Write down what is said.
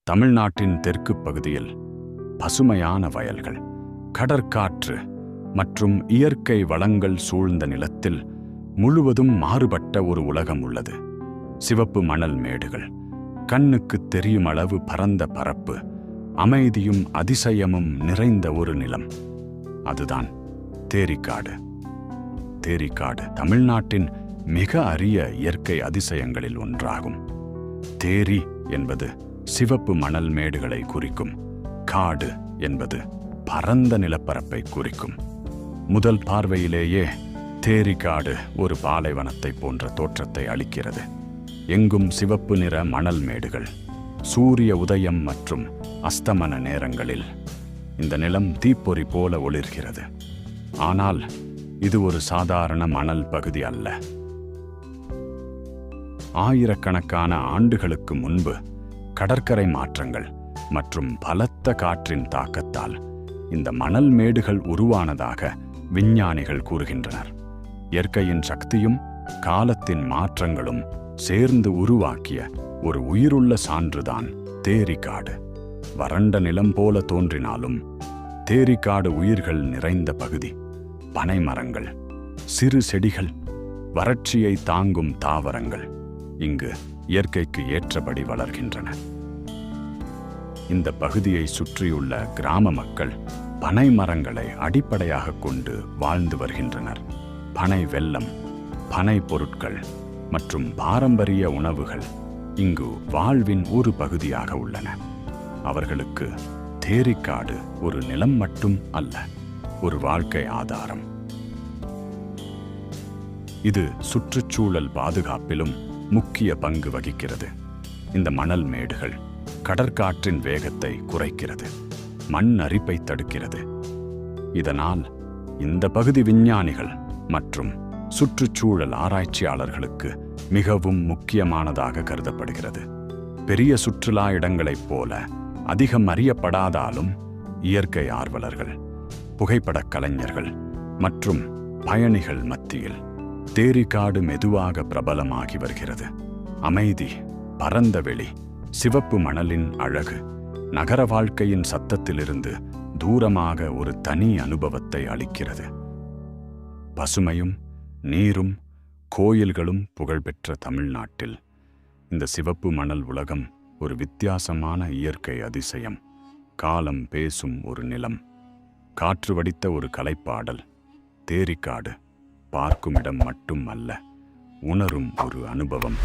தமிழ்நாட்டின் தெற்கு பகுதியில் பசுமையான வயல்கள், கடற்காற்று மற்றும் இயற்கை வளங்கள் சூழ்ந்த நிலத்தில் முழுவதும் மாறுபட்ட ஒரு உலகம் உள்ளது. சிவப்பு மணல் மேடுகள், கண்ணுக்கு தெரியும் அளவு பரந்த பரப்பு, அமைதியும் அதிசயமும் நிறைந்த ஒரு நிலம். அதுதான் தேரிக்காடு. தேரிக்காடு தமிழ்நாட்டின் மிக அரிய இயற்கை அதிசயங்களில் ஒன்றாகும். தேரி என்பது சிவப்பு மணல் மேடுகளை குறிக்கும். காடு என்பது பரந்த நிலப்பரப்பை குறிக்கும். முதல் பார்வையிலேயே தேரிக்காடு ஒரு பாலைவனத்தை போன்ற தோற்றத்தை அளிக்கிறது. எங்கும் சிவப்பு நிற மணல் மேடுகள். சூரிய உதயம் மற்றும் அஸ்தமன நேரங்களில் இந்த நிலம் தீப்பொறி போல ஒளிர்கிறது. ஆனால் இது ஒரு சாதாரண மணல் பகுதி அல்ல. ஆயிரக்கணக்கான ஆண்டுகளுக்கு முன்பு கடற்கரை மாற்றங்கள் மற்றும் பலத்த காற்றின் தாக்கத்தால் இந்த மணல் மேடுகள் உருவானதாக விஞ்ஞானிகள் கூறுகின்றனர். இயற்கையின் சக்தியும் காலத்தின் மாற்றங்களும் சேர்ந்து உருவாக்கிய ஒரு உயிருள்ள சான்றுதான் தேரிக்காடு. வறண்ட நிலம் போல தோன்றினாலும் தேரிக்காடு உயிர்கள் நிறைந்த பகுதி. பனை மரங்கள், சிறு செடிகள், வறட்சியை தாங்கும் தாவரங்கள் இங்கு இயற்கைக்கு ஏற்றபடி வளர்கின்றன. இந்த பகுதியை சுற்றியுள்ள கிராம மக்கள் பனை மரங்களை அடிப்படையாக கொண்டு வாழ்ந்து வருகின்றனர். பனை வெல்லம், பனை பொருட்கள் மற்றும் பாரம்பரிய உணவுகள் இங்கு வாழ்வின் ஒரு பகுதியாக உள்ளன. அவர்களுக்கு தேரிக்காடு ஒரு நிலம் மட்டும் அல்ல, ஒரு வாழ்க்கை ஆதாரம். இது சுற்றுச்சூழல் பாதுகாப்பிலும் முக்கிய பங்கு வகிக்கிறது. இந்த மணல் மேடுகள் கடற்காற்றின் வேகத்தை குறைக்கிறது, மண் அரிப்பை தடுக்கிறது. இதனால் இந்த பகுதி விஞ்ஞானிகள் மற்றும் சுற்றுச்சூழல் ஆராய்ச்சியாளர்களுக்கு மிகவும் முக்கியமானதாக கருதப்படுகிறது. பெரிய சுற்றுலா இடங்களைப் போல அதிகம் அறியப்படாதாலும் இயற்கை ஆர்வலர்கள், புகைப்படக் கலைஞர்கள் மற்றும் பயணிகள் மத்தியில் தேரிக்காடு மெதுவாக பிரபலமாகி வருகிறது. அமைதி, பரந்த வெளி, சிவப்பு மணலின் அழகு நகர வாழ்க்கையின் சத்தத்திலிருந்து தூரமாக ஒரு தனி அனுபவத்தை அளிக்கிறது. பசுமையும் நீரும் கோயில்களும் புகழ்பெற்ற தமிழ்நாட்டில் இந்த சிவப்பு மணல் உலகம் ஒரு வித்தியாசமான இயற்கை அதிசயம். காலம் பேசும் ஒரு நிலம், காற்று வடித்த ஒரு கலைப்பாடல். தேரிக்காடு பார்க்கும் இடம் மட்டும் அல்ல, உணரும் ஒரு அனுபவம்.